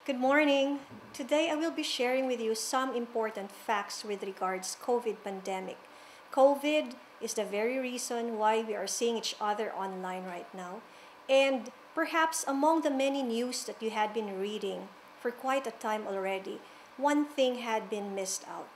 Good morning. Today I will be sharing with you some important facts with regards COVID pandemic. COVID is the very reason why we are seeing each other online right now. And perhaps among the many news that you had been reading for quite a time already, one thing had been missed out.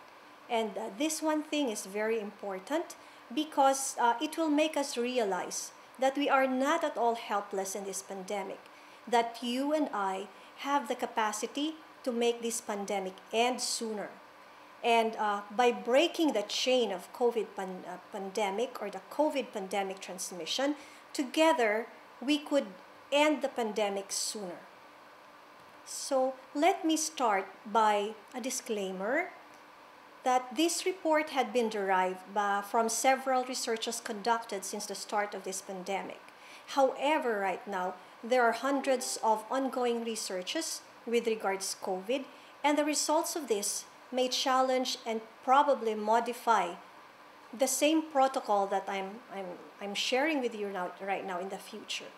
And this one thing is very important because it will make us realize that we are not at all helpless in this pandemic, that you and I have the capacity to make this pandemic end sooner. And by breaking the chain of pandemic or the COVID pandemic transmission, together we could end the pandemic sooner. So let me start by a disclaimer that this report had been derived from several researches conducted since the start of this pandemic. However, right now, there are hundreds of ongoing researches with regards to COVID, and the results of this may challenge and probably modify the same protocol that I'm sharing with you right now in the future.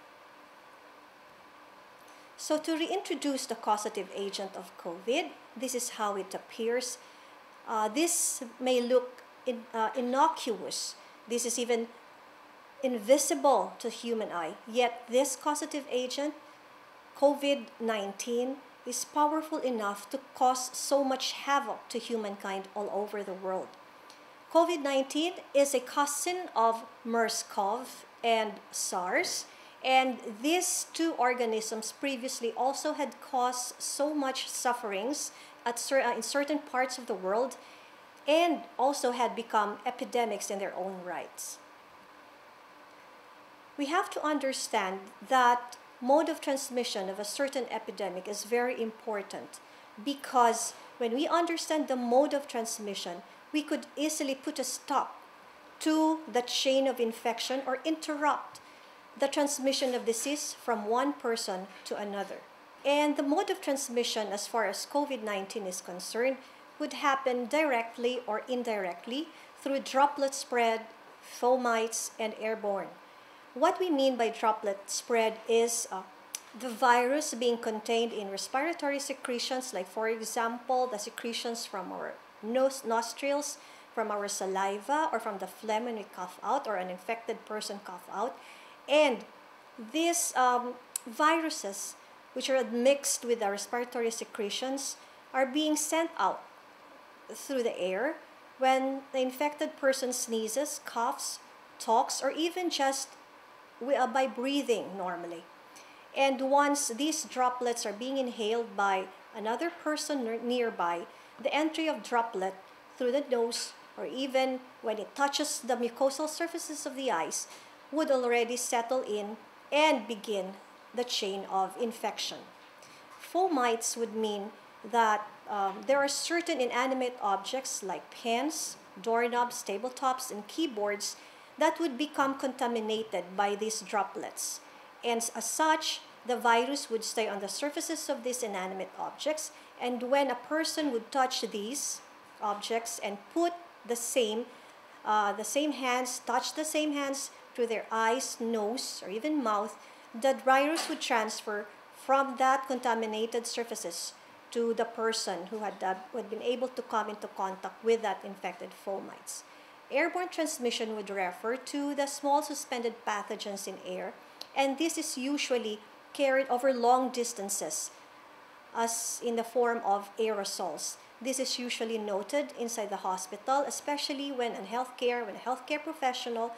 So to reintroduce the causative agent of COVID, this is how it appears. This may look innocuous. This is even invisible to human eye, yet this causative agent, COVID-19, is powerful enough to cause so much havoc to humankind all over the world. COVID-19 is a cousin of MERS-CoV and SARS, and these two organisms previously also had caused so much sufferings in certain parts of the world and also had become epidemics in their own rights. We have to understand that mode of transmission of a certain epidemic is very important because when we understand the mode of transmission, we could easily put a stop to the chain of infection or interrupt the transmission of disease from one person to another. And the mode of transmission as far as COVID-19 is concerned would happen directly or indirectly through droplet spread, fomites, and airborne. What we mean by droplet spread is the virus being contained in respiratory secretions, like for example, the secretions from our nostrils, from our saliva, or from the phlegm when we cough out, or an infected person cough out. And these viruses, which are mixed with the respiratory secretions, are being sent out through the air when the infected person sneezes, coughs, talks, or even just by breathing normally. And once these droplets are being inhaled by another person nearby, the entry of droplet through the nose or even when it touches the mucosal surfaces of the eyes would already settle in and begin the chain of infection. Fomites would mean that there are certain inanimate objects like pens, doorknobs, tabletops, and keyboards that would become contaminated by these droplets. And as such, the virus would stay on the surfaces of these inanimate objects, and when a person would touch these objects and put the same hands, touch the same hands to their eyes, nose, or even mouth, the virus would transfer from that contaminated surfaces to the person who had been able to come into contact with that infected fomites. Airborne transmission would refer to the small suspended pathogens in air, and this is usually carried over long distances as in the form of aerosols. This is usually noted inside the hospital, especially when a healthcare professional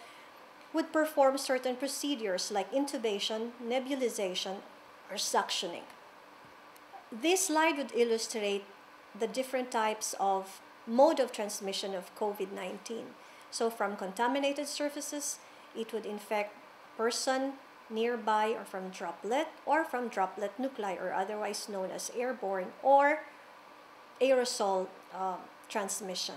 would perform certain procedures like intubation, nebulization, or suctioning. This slide would illustrate the different types of mode of transmission of COVID-19. So from contaminated surfaces, it would infect person nearby or from droplet nuclei, or otherwise known as airborne or aerosol transmission.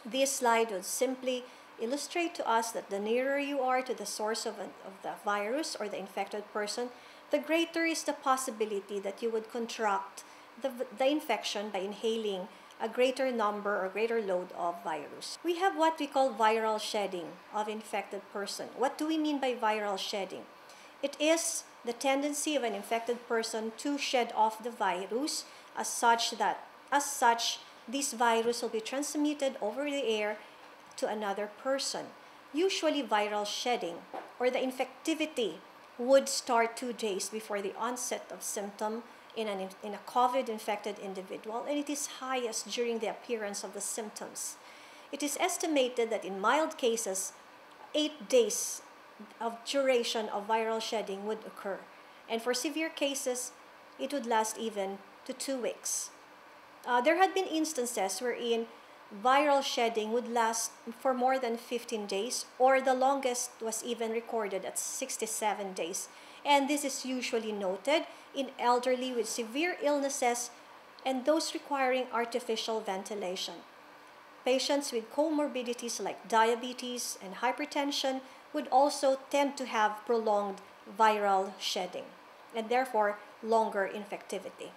This slide would simply illustrate to us that the nearer you are to the source of the virus or the infected person, the greater is the possibility that you would contract the infection by inhaling a greater number or greater load of virus. We have what we call viral shedding of infected person. What do we mean by viral shedding? It is the tendency of an infected person to shed off the virus as such, this virus will be transmitted over the air to another person. Usually viral shedding or the infectivity would start 2 days before the onset of symptom in a COVID-infected individual, and it is highest during the appearance of the symptoms. It is estimated that in mild cases, 8 days of duration of viral shedding would occur. And for severe cases, it would last even to 2 weeks. There had been instances wherein viral shedding would last for more than 15 days, or the longest was even recorded at 67 days. And this is usually noted in elderly with severe illnesses and those requiring artificial ventilation. Patients with comorbidities like diabetes and hypertension would also tend to have prolonged viral shedding and therefore longer infectivity.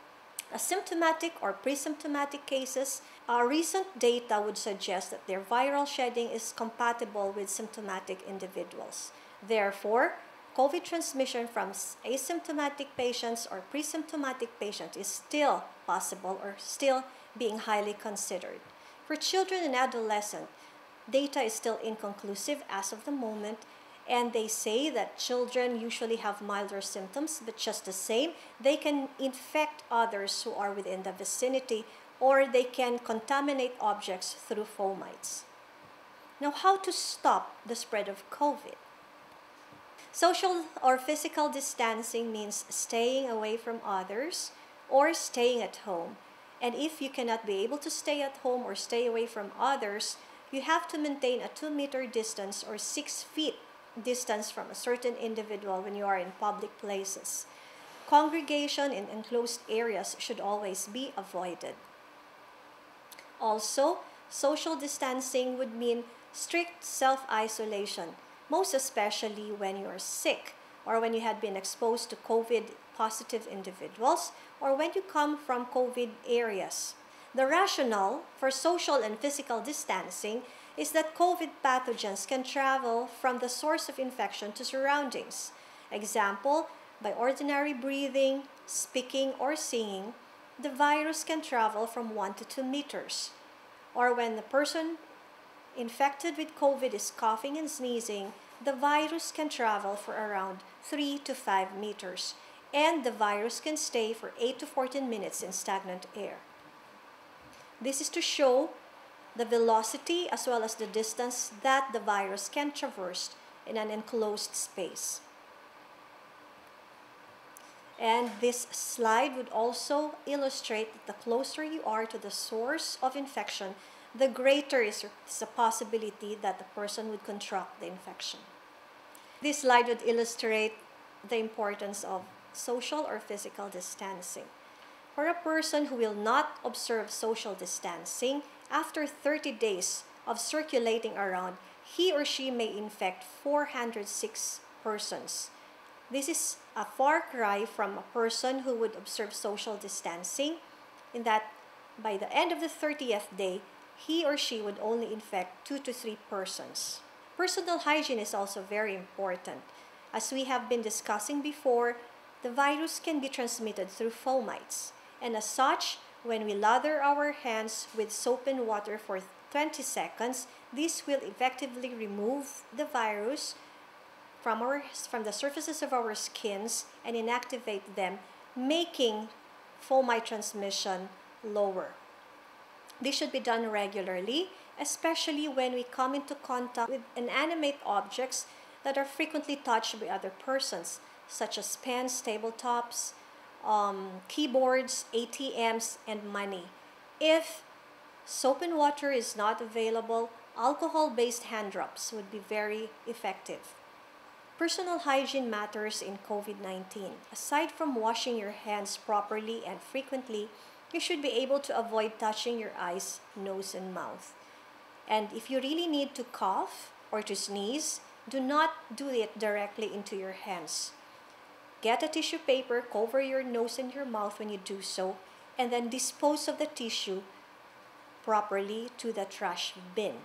Asymptomatic or pre-symptomatic cases, recent data would suggest that their viral shedding is compatible with symptomatic individuals. Therefore, COVID transmission from asymptomatic patients or pre-symptomatic patients is still possible or still being highly considered. For children and adolescents, data is still inconclusive as of the moment, and they say that children usually have milder symptoms, but just the same, they can infect others who are within the vicinity, or they can contaminate objects through fomites. Now, how to stop the spread of COVID? Social or physical distancing means staying away from others or staying at home. And if you cannot be able to stay at home or stay away from others, you have to maintain a 2-meter distance or 6 feet distance from a certain individual when you are in public places. Congregation in enclosed areas should always be avoided. Also, social distancing would mean strict self-isolation, most especially when you are sick or when you had been exposed to COVID-positive individuals or when you come from COVID areas. The rationale for social and physical distancing is that COVID pathogens can travel from the source of infection to surroundings. Example, by ordinary breathing, speaking, or singing, the virus can travel from 1 to 2 meters. Or when the person infected with COVID is coughing and sneezing, the virus can travel for around 3 to 5 meters, and the virus can stay for 8 to 14 minutes in stagnant air. This is to show the velocity as well as the distance that the virus can traverse in an enclosed space. And this slide would also illustrate that the closer you are to the source of infection, the greater is the possibility that the person would contract the infection. This slide would illustrate the importance of social or physical distancing. For a person who will not observe social distancing, after 30 days of circulating around, he or she may infect 406 persons. This is a far cry from a person who would observe social distancing, in that by the end of the 30th day, he or she would only infect 2 to 3 persons. Personal hygiene is also very important. As we have been discussing before, the virus can be transmitted through fomites, and as such, when we lather our hands with soap and water for 20 seconds, this will effectively remove the virus from the surfaces of our skins and inactivate them, making fomite transmission lower. This should be done regularly, especially when we come into contact with inanimate objects that are frequently touched by other persons, such as pens, tabletops, keyboards, ATMs, and money. If soap and water is not available, alcohol-based hand drops would be very effective. Personal hygiene matters in COVID-19. Aside from washing your hands properly and frequently, you should be able to avoid touching your eyes, nose, and mouth. And if you really need to cough or to sneeze, do not do it directly into your hands. Get a tissue paper, cover your nose and your mouth when you do so, and then dispose of the tissue properly to the trash bin.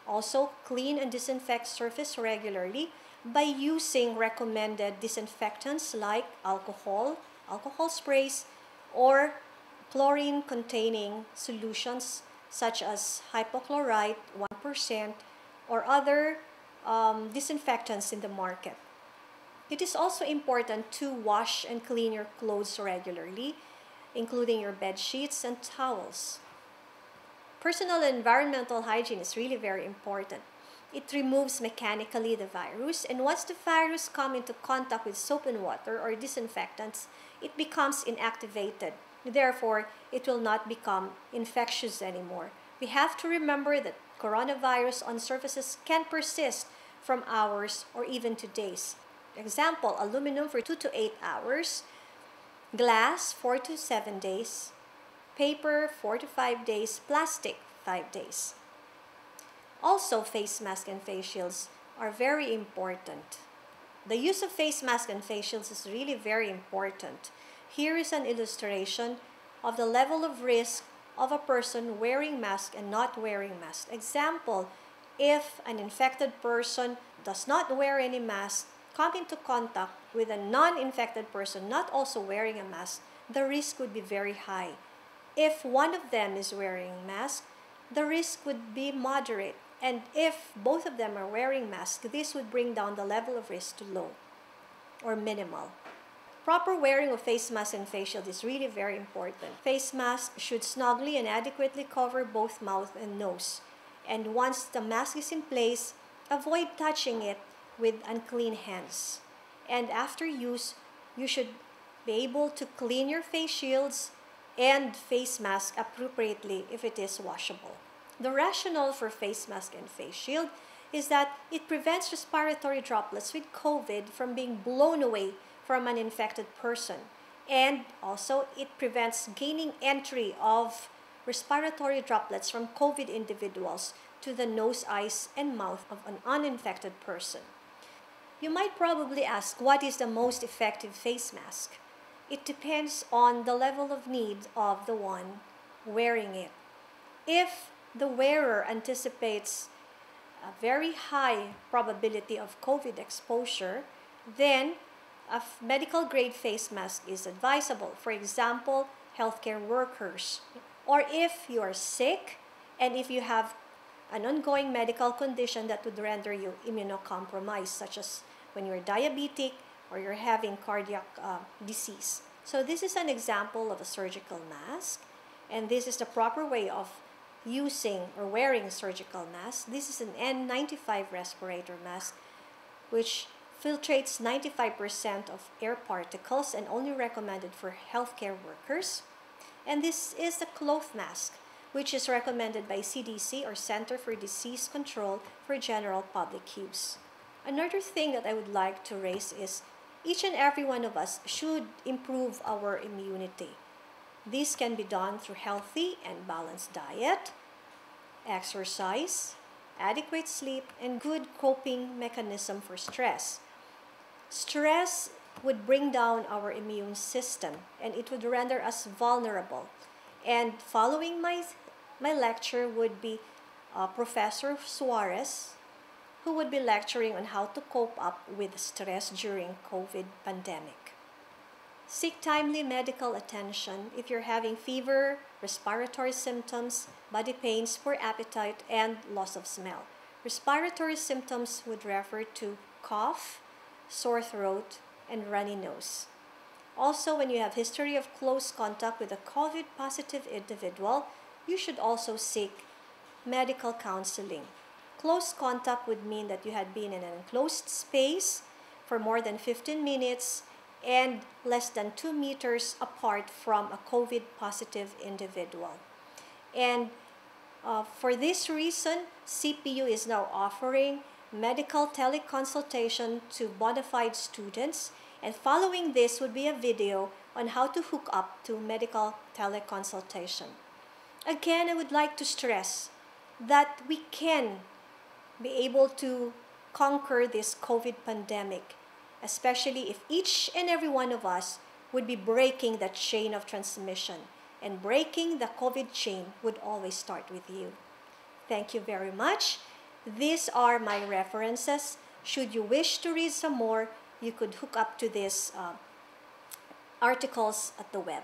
Also, clean and disinfect surface regularly by using recommended disinfectants like alcohol sprays, or chlorine-containing solutions such as hypochlorite 1% or other disinfectants in the market. It is also important to wash and clean your clothes regularly, including your bed sheets and towels. Personal and environmental hygiene is really very important. It removes mechanically the virus, and once the virus comes into contact with soap and water or disinfectants, it becomes inactivated. Therefore, it will not become infectious anymore. We have to remember that coronavirus on surfaces can persist from hours or even to days. Example, aluminum for 2 to 8 hours, glass 4 to 7 days, paper 4 to 5 days, plastic 5 days. Also, face masks and face shields are very important. The use of face masks and face shields is really very important. Here is an illustration of the level of risk of a person wearing mask and not wearing mask. Example, if an infected person does not wear any mask, come into contact with a non-infected person not also wearing a mask, the risk would be very high. If one of them is wearing a mask, the risk would be moderate. And if both of them are wearing masks, this would bring down the level of risk to low or minimal. Proper wearing of face mask and face shield is really very important. Face mask should snugly and adequately cover both mouth and nose. And once the mask is in place, avoid touching it with unclean hands. And after use, you should be able to clean your face shields and face mask appropriately if it is washable. The rationale for face mask and face shield is that it prevents respiratory droplets with COVID from being blown away from an infected person. And also, it prevents gaining entry of respiratory droplets from COVID individuals to the nose, eyes, and mouth of an uninfected person. You might probably ask, what is the most effective face mask? It depends on the level of need of the one wearing it. If the wearer anticipates a very high probability of COVID exposure, then a medical grade face mask is advisable. For example, healthcare workers. Or if you are sick and if you have an ongoing medical condition that would render you immunocompromised, such as when you're diabetic or you're having cardiac disease. So this is an example of a surgical mask, and this is the proper way of using or wearing a surgical mask. This is an N95 respirator mask, which filtrates 95% of air particles and only recommended for healthcare workers. And this is the cloth mask, which is recommended by CDC or Center for Disease Control for general public use. Another thing that I would like to raise is each and every one of us should improve our immunity. This can be done through healthy and balanced diet, exercise, adequate sleep, and good coping mechanism for stress. Stress would bring down our immune system and it would render us vulnerable. And following my lecture would be Professor Suarez, who would be lecturing on how to cope up with stress during COVID pandemic. Seek timely medical attention if you're having fever, respiratory symptoms, body pains, poor appetite, and loss of smell. Respiratory symptoms would refer to cough, sore throat, and runny nose. Also, when you have history of close contact with a COVID-positive individual, you should also seek medical counseling. Close contact would mean that you had been in an enclosed space for more than 15 minutes and less than 2 meters apart from a COVID-positive individual. And for this reason, CPU is now offering medical teleconsultation to bona fide students, and following this would be a video on how to hook up to medical teleconsultation. Again, I would like to stress that we can be able to conquer this COVID pandemic, especially if each and every one of us would be breaking that chain of transmission. And breaking the COVID chain would always start with you. Thank you very much. These are my references should you wish to read some more, you could hook up to these articles at the web.